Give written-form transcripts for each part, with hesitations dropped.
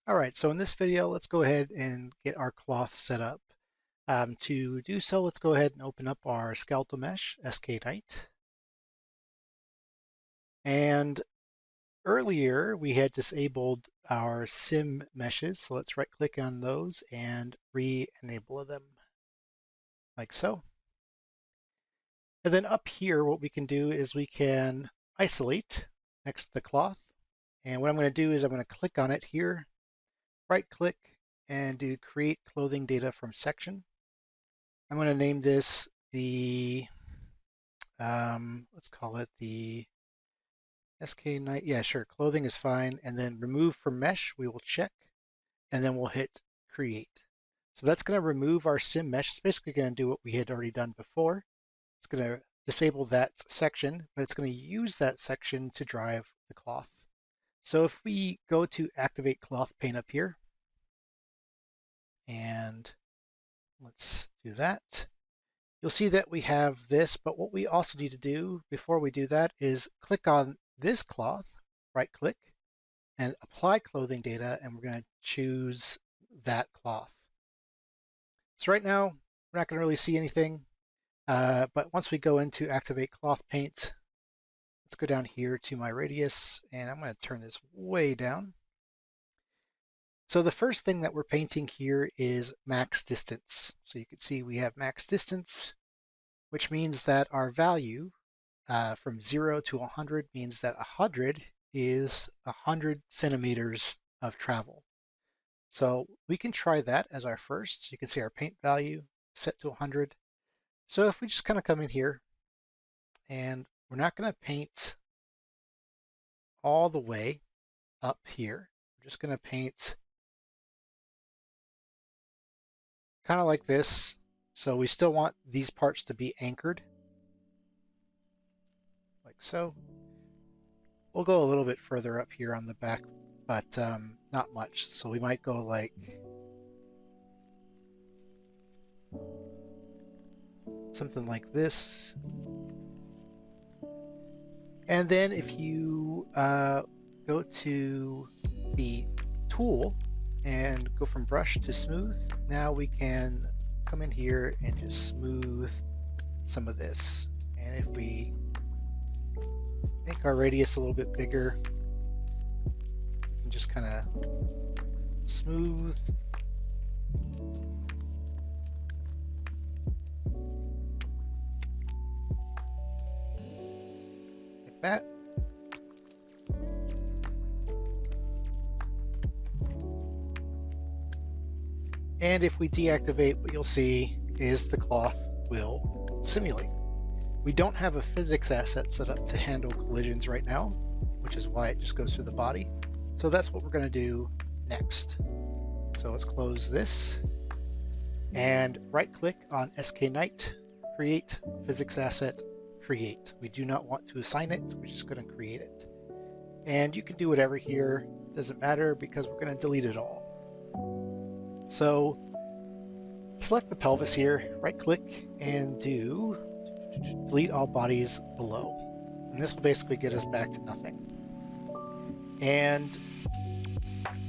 All right, so in this video, let's go ahead and get our cloth set up. To do so, let's go ahead and open up our skeletal mesh, sknight. And earlier, we had disabled our sim meshes, so let's right-click on those and re-enable them, like so. And then up here, what we can do is we can isolate next to the cloth. And what I'm going to do is I'm going to click on it here, right-click, and do create clothing data from section. I'm going to name this the, let's call it the sknight. Yeah, sure, clothing is fine. And then remove from mesh, we will check, and then we'll hit create. So that's going to remove our sim mesh. It's basically going to do what we had already done before. It's going to disable that section, but it's going to use that section to drive the cloth. So if we go to activate cloth pane up here, and let's do that. You'll see that we have this, but what we also need to do before we do that is click on this cloth, right click, and apply clothing data, and we're going to choose that cloth. So right now, we're not going to really see anything, but once we go into activate cloth paint, let's go down here to my radius, and I'm going to turn this way down. So the first thing that we're painting here is max distance. So you can see we have max distance, which means that our value from 0 to 100 means that 100 is 100 centimeters of travel. So we can try that as our first. You can see our paint value set to 100. So if we just kind of come in here, and we're not going to paint all the way up here. We're just going to paint kind of like this. So we still want these parts to be anchored, like so. We'll go a little bit further up here on the back, but not much. So we might go like something like this. And then if you go to the tool and go from brush to smooth, now we can come in here and just smooth some of this. And if we make our radius a little bit bigger, we can just kind of smooth. Like that. And if we deactivate, what you'll see is the cloth will simulate. We don't have a physics asset set up to handle collisions right now, which is why it just goes through the body. So that's what we're going to do next. So let's close this and right click on sknight, create physics asset, create. We do not want to assign it, we're just going to create it. And you can do whatever here, doesn't matter because we're going to delete it all. So select the pelvis here, right click and do delete all bodies below. And this will basically get us back to nothing. And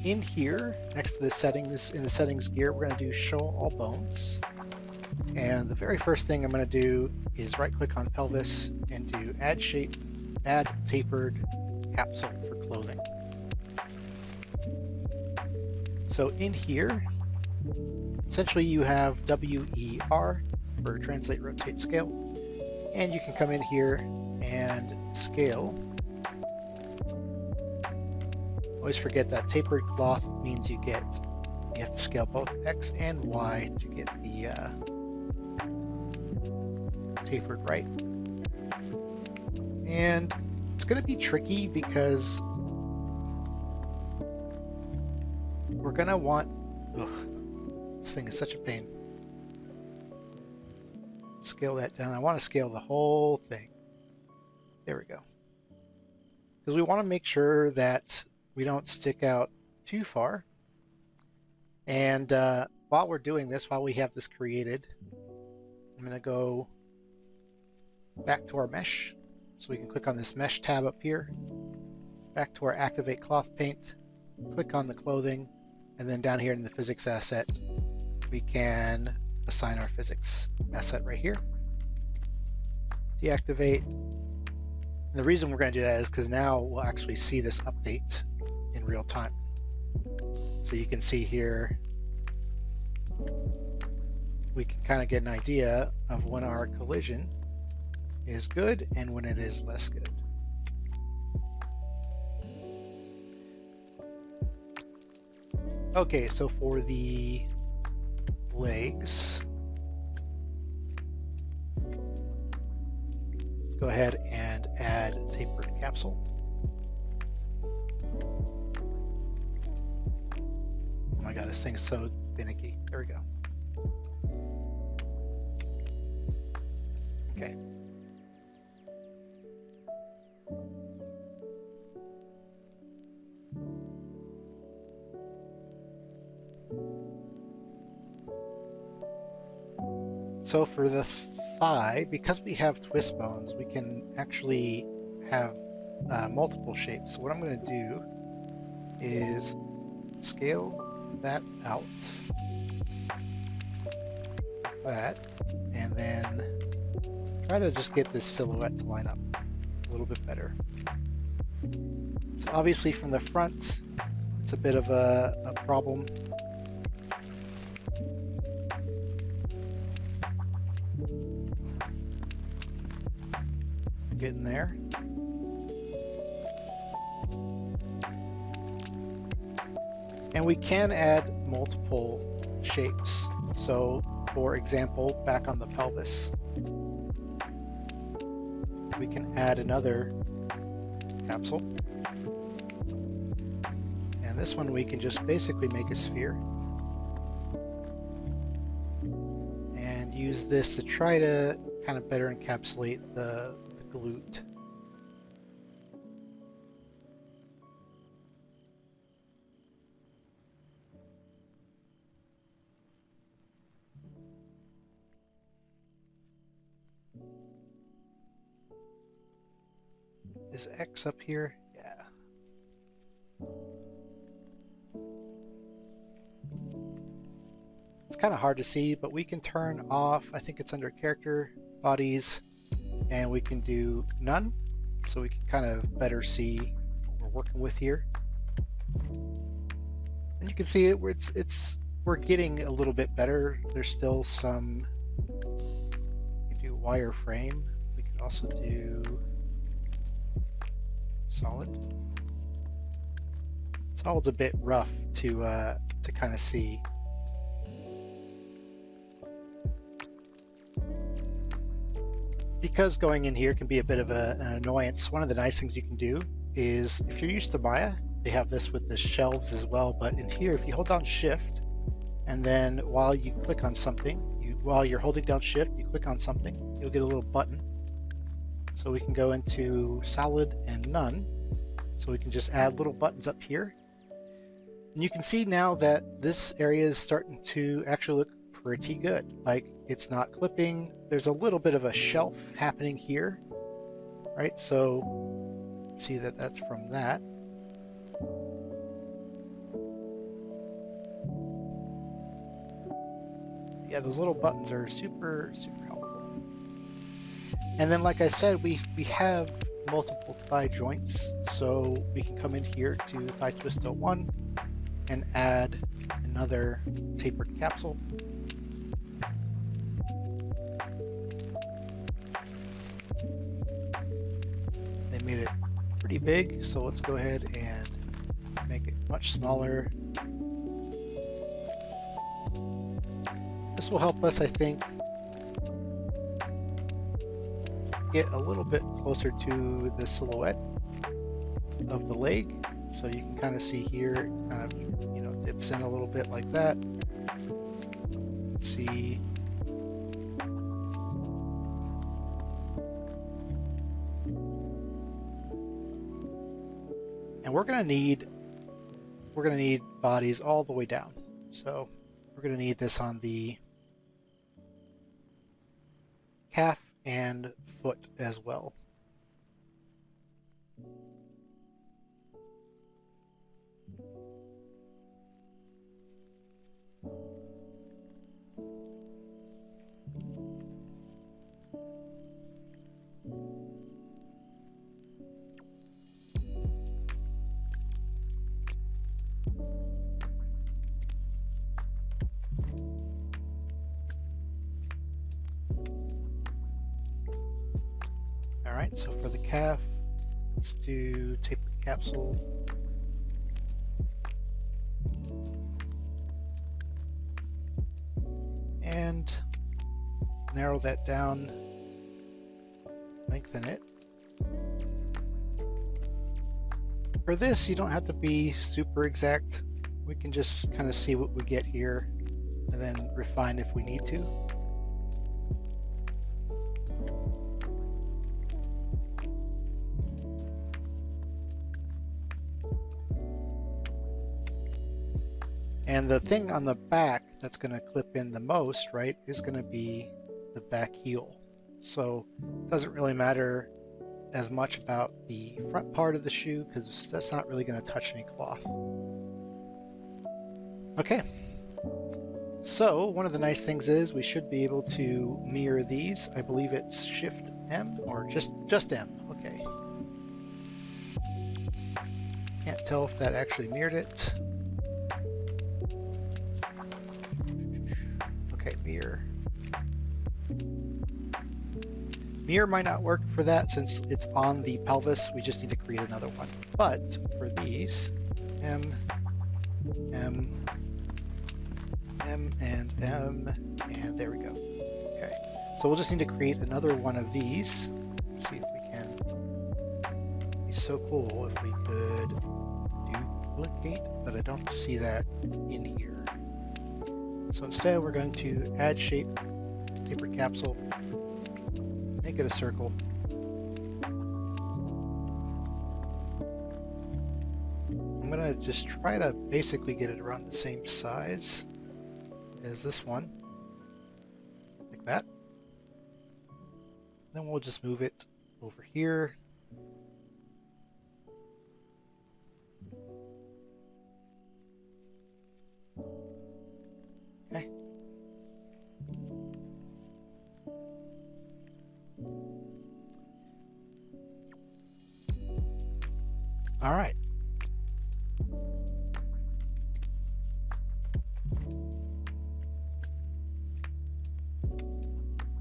in here, next to the settings, in the settings gear, we're going to do show all bones. And the very first thing I'm going to do is right click on pelvis and do add shape, add tapered capsule for clothing. So in here, essentially you have WER for translate, rotate, scale. And you can come in here and scale. Always forget that tapered cloth means you have to scale both X and Y to get the tapered right. And it's going to be tricky because we're going to want, this thing is such a pain. Scale that down. I want to scale the whole thing. There we go. Because we want to make sure that we don't stick out too far. And while we're doing this, while we have this created, I'm going to go back to our mesh. So we can click on this mesh tab up here. Back to our activate cloth paint. Click on the clothing. And then down here in the physics asset, we can assign our physics asset right here. Deactivate. And the reason we're going to do that is because now we'll actually see this update in real time. So you can see here, we can kind of get an idea of when our collision is good and when it is less good. Okay, so for the legs, let's go ahead and add tapered capsule. Oh my god, this thing's so finicky. There we go. Okay. So for the thigh, because we have twist bones, we can actually have multiple shapes. So what I'm going to do is scale that out, like that, and then try to just get this silhouette to line up a little bit better. So obviously from the front, it's a bit of a problem. Getting there. And we can add multiple shapes. So for example, back on the pelvis, we can add another capsule. And this one we can just basically make a sphere. And use this to try to kind of better encapsulate the glute. Is X up here? Yeah. It's kind of hard to see, but we can turn off, I think it's under character, bodies, and we can do none, so we can kind of better see what we're working with here. And you can see it where we're getting a little bit better. There's still some, we can do wireframe. We can also do solid. Solid's a bit rough to kind of see. Because going in here can be a bit of an annoyance, one of the nice things you can do is, if you're used to Maya, they have this with the shelves as well, but in here, if you hold down Shift, and then while you click on something, while you're holding down Shift, you click on something, you'll get a little button. So we can go into solid and none. So we can just add little buttons up here. And you can see now that this area is starting to actually look pretty good. Like, it's not clipping. There's a little bit of a shelf happening here, right? So see that that's from that. Yeah, those little buttons are super helpful. And then, like I said, we have multiple thigh joints, so we can come in here to thigh twist 01 and add another tapered capsule. They made it pretty big, so let's go ahead and make it much smaller. This will help us, I think, get a little bit closer to the silhouette of the leg. So you can kind of see here, it kind of, dips in a little bit like that. Let's see. And we're gonna need bodies all the way down. So we're gonna need this on the calf and foot as well. Alright, so for the calf, let's do tapered capsule. And narrow that down, lengthen it. For this, you don't have to be super exact. We can just kind of see what we get here and then refine if we need to. And the thing on the back that's going to clip in the most, right, is going to be the back heel. So it doesn't really matter as much about the front part of the shoe because that's not really going to touch any cloth. Okay, so one of the nice things is we should be able to mirror these. I believe it's Shift M or just M. Okay. Can't tell if that actually mirrored it. Okay, mirror. Mirror might not work for that since it's on the pelvis. We just need to create another one. But for these, M, M, M, and M, and there we go. Okay, so we'll just need to create another one of these. Let's see if we can. It'd be so cool if we could duplicate, but I don't see that in here. So instead, we're going to add shape, tapered capsule, make it a circle. I'm going to just try to basically get it around the same size as this one, like that. Then we'll just move it over here. Okay. All right.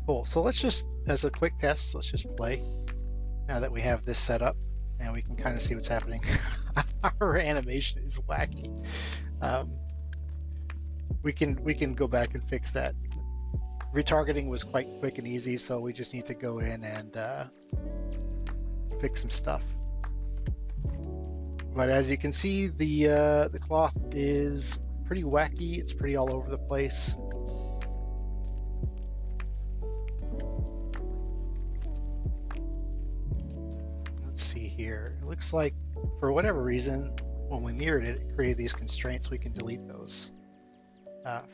Cool. So let's just, as a quick test, let's just play now that we have this set up and we can kind of see what's happening. Our animation is wacky. We can go back and fix that. Retargeting was quite quick and easy, so we just need to go in and fix some stuff. But as you can see, the cloth is pretty wacky. It's pretty all over the place. Let's see here. It looks like for whatever reason, when we mirrored it, it created these constraints. We can delete those.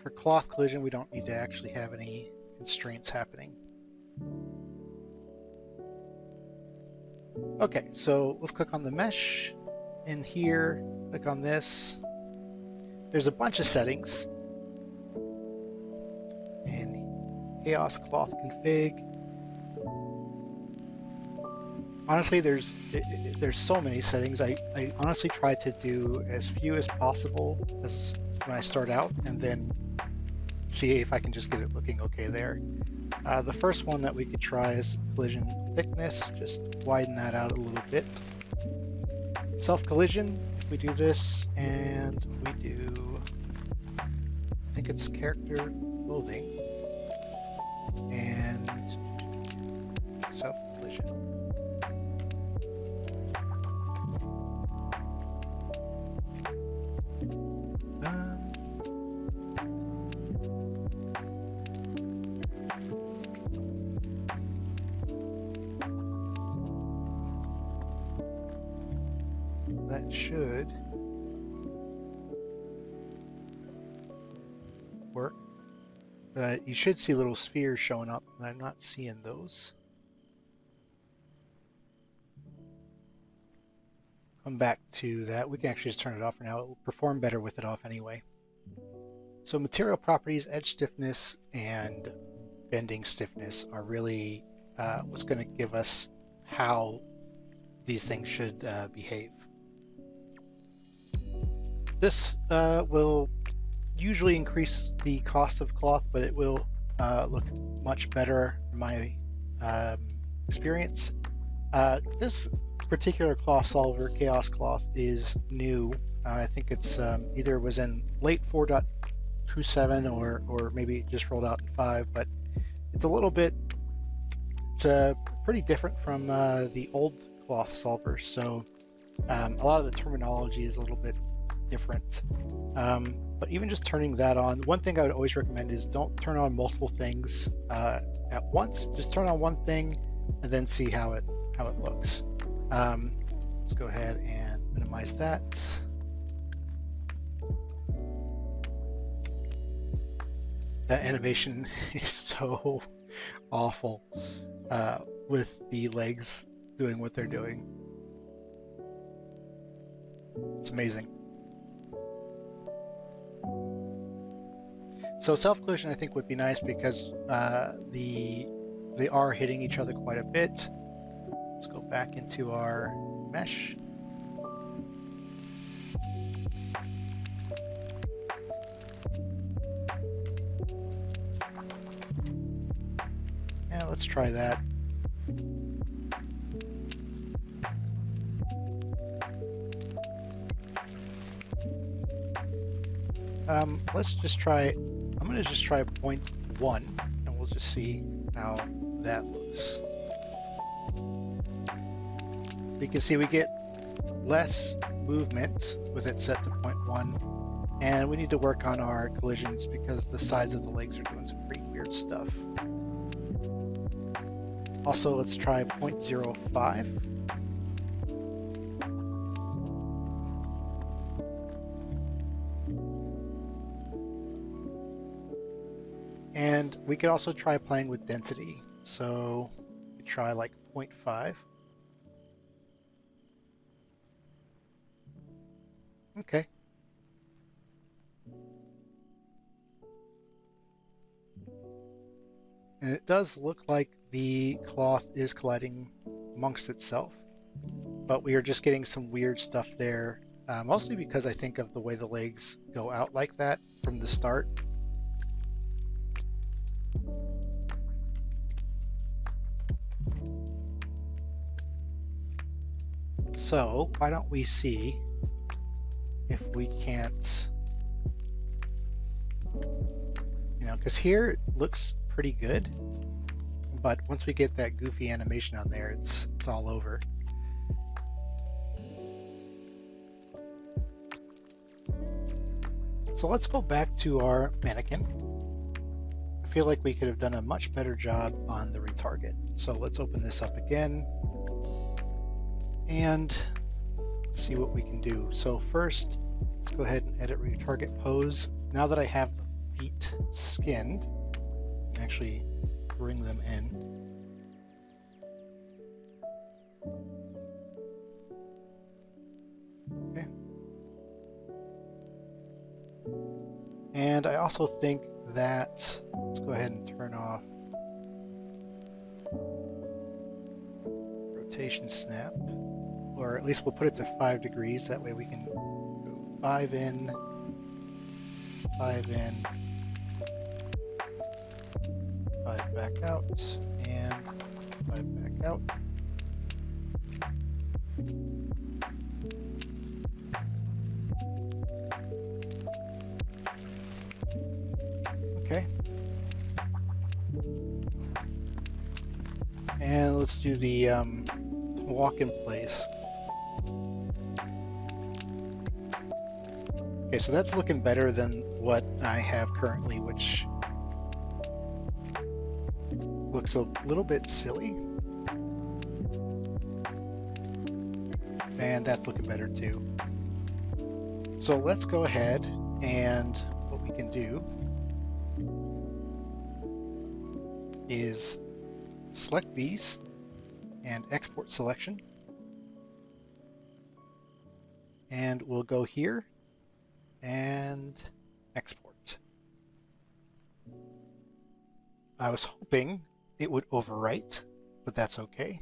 For cloth collision, we don't need to actually have any constraints happening. Okay, so let's click on the mesh. In here, click on this. There's a bunch of settings. And chaos cloth config. Honestly, there's so many settings. I honestly try to do as few as possible as when I start out, and then see if I can just get it looking okay there. The first one that we could try is collision thickness. Just widen that out a little bit. Self-collision, if we do this, and we do, I think it's character clothing, and self-collision. That should work. But you should see little spheres showing up, and I'm not seeing those. Come back to that. We can actually just turn it off for now. It will perform better with it off anyway. So material properties, edge stiffness, and bending stiffness are really what's going to give us how these things should behave. This will usually increase the cost of cloth, but it will look much better in my experience. This particular cloth solver, Chaos Cloth, is new. I think it's either was in late 4.27 or maybe it just rolled out in 5, but it's a little bit, it's pretty different from the old cloth solvers. So a lot of the terminology is a little bit different. But even just turning that on, one thing I would always recommend is don't turn on multiple things at once. Just turn on one thing and then see how it looks. Let's go ahead and minimize that. That animation is so awful with the legs doing what they're doing. It's amazing. So self-collision I think would be nice because they are hitting each other quite a bit. Let's go back into our mesh. Yeah, let's try that. Let's just try, I'm going to just try 0.1 and we'll just see how that looks. You can see we get less movement with it set to 0.1, and we need to work on our collisions because the sides of the legs are doing some pretty weird stuff. Also, let's try 0.05. And we could also try playing with density. So we try like 0.5. Okay. And it does look like the cloth is colliding amongst itself, but we are just getting some weird stuff there, mostly because I think of the way the legs go out like that from the start. So why don't we see if we can't, because here it looks pretty good, but once we get that goofy animation on there, it's all over. So let's go back to our mannequin. I feel like we could have done a much better job on the retarget. So let's open this up again and see what we can do. So first, let's go ahead and edit retarget pose. Now that I have the feet skinned, I can actually bring them in. Okay. And I also think that, let's go ahead and turn off rotation snap, or at least we'll put it to 5 degrees. That way we can go 5 in, 5 in, 5 back out, and 5 back out. Okay. And let's do the walk in place. Okay, so that's looking better than what I have currently, which looks a little bit silly. And that's looking better too. So let's go ahead, and what we can do is select these and export selection, and we'll go here and export. I was hoping it would overwrite, but that's okay.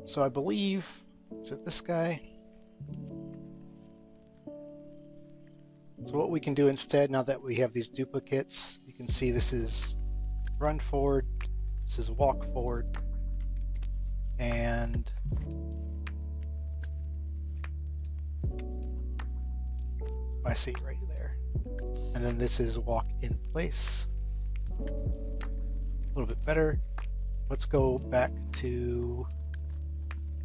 So I believe, is it this guy? So what we can do instead, now that we have these duplicates, you can see this is run forward, this is walk forward. and I see right there. And then this is walk in place. A little bit better. Let's go back to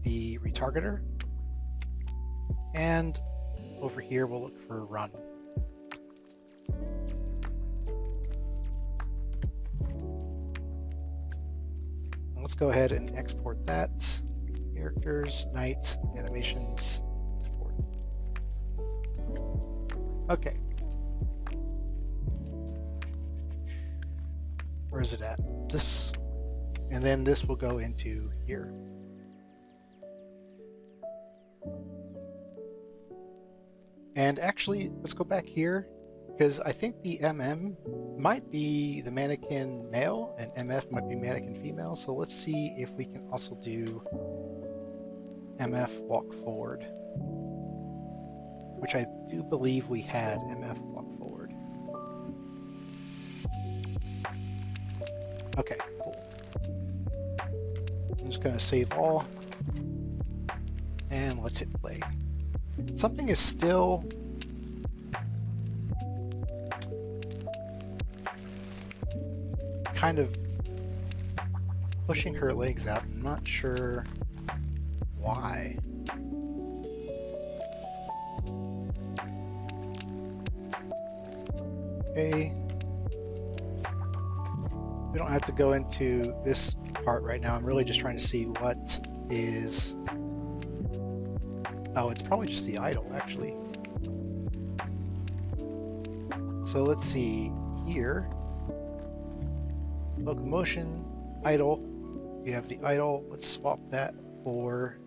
the retargeter. And over here, we'll look for run. Let's go ahead and export that. Characters, night, animations, export. Okay. Where is it at? This, and then this will go into here. And actually, let's go back here, because I think the MM might be the mannequin male and MF might be mannequin female. So let's see if we can also do MF walk forward, which I do believe we had MF walk forward. Okay, cool. I'm just going to save all and let's hit play. Something is still kind of pushing her legs out. I'm not sure why. Okay. We don't have to go into this part right now. I'm really just trying to see what is... Oh, it's probably just the idle, actually. So let's see here. Locomotion, idle. You have the idle. Let's swap that for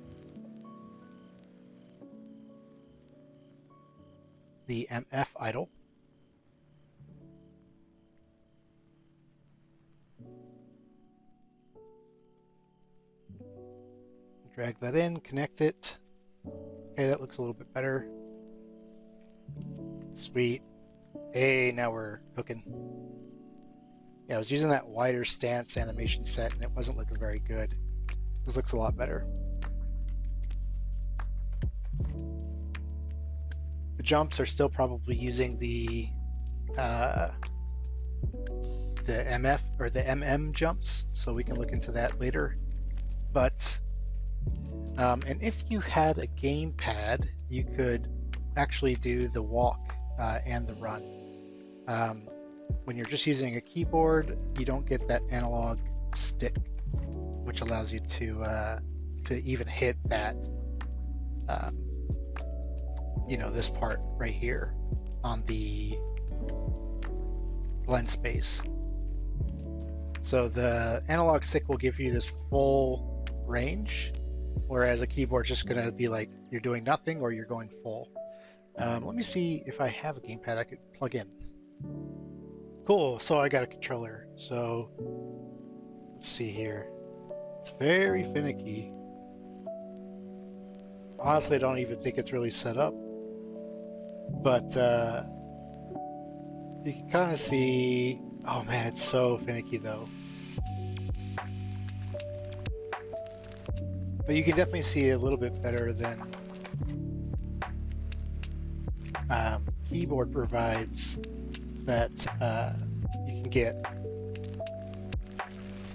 the MF idle. Drag that in, connect it. Okay, that looks a little bit better. Sweet. Hey, now we're cooking. Yeah, I was using that wider stance animation set and it wasn't looking very good. This looks a lot better. The jumps are still probably using the MF or the MM jumps, so we can look into that later. But and if you had a gamepad, you could actually do the walk and the run. When you're just using a keyboard, you don't get that analog stick, which allows you to even hit that, you know, this part right here on the blend space. So the analog stick will give you this full range, whereas a keyboard's just going to be like you're doing nothing or you're going full. Let me see if I have a gamepad I could plug in. Cool, so I got a controller. So let's see here. It's very finicky. Honestly, I don't even think it's really set up. But you can kind of see... Oh man, it's so finicky though. But you can definitely see a little bit better than keyboard provides, that you can get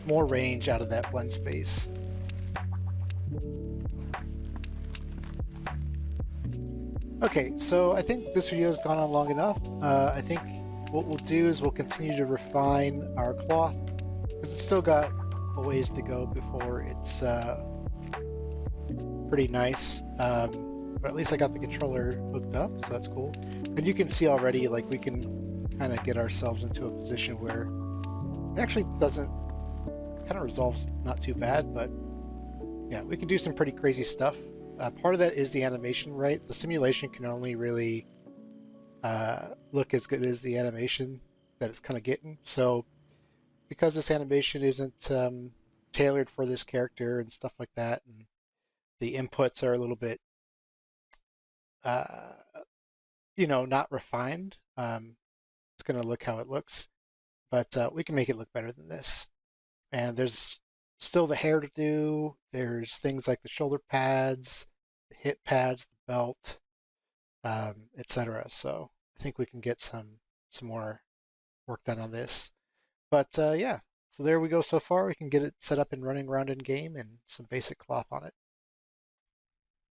more range out of that blend space. Okay, so I think this video has gone on long enough. I think what we'll do is we'll continue to refine our cloth, because it's still got a ways to go before it's pretty nice. But at least I got the controller hooked up, so that's cool. And you can see already, like, we can kind of get ourselves into a position where it actually doesn't, kind of resolves not too bad, but yeah, we can do some pretty crazy stuff. Part of that is the animation, right? The simulation can only really look as good as the animation that it's kind of getting. So because this animation isn't tailored for this character and stuff like that, and the inputs are a little bit you know, not refined, it's going to look how it looks, but we can make it look better than this. And there's still the hair to do. There's things like the shoulder pads, the hip pads, the belt, etc. So I think we can get some more work done on this. But yeah, so there we go so far. We can get it set up and running around in game and some basic cloth on it.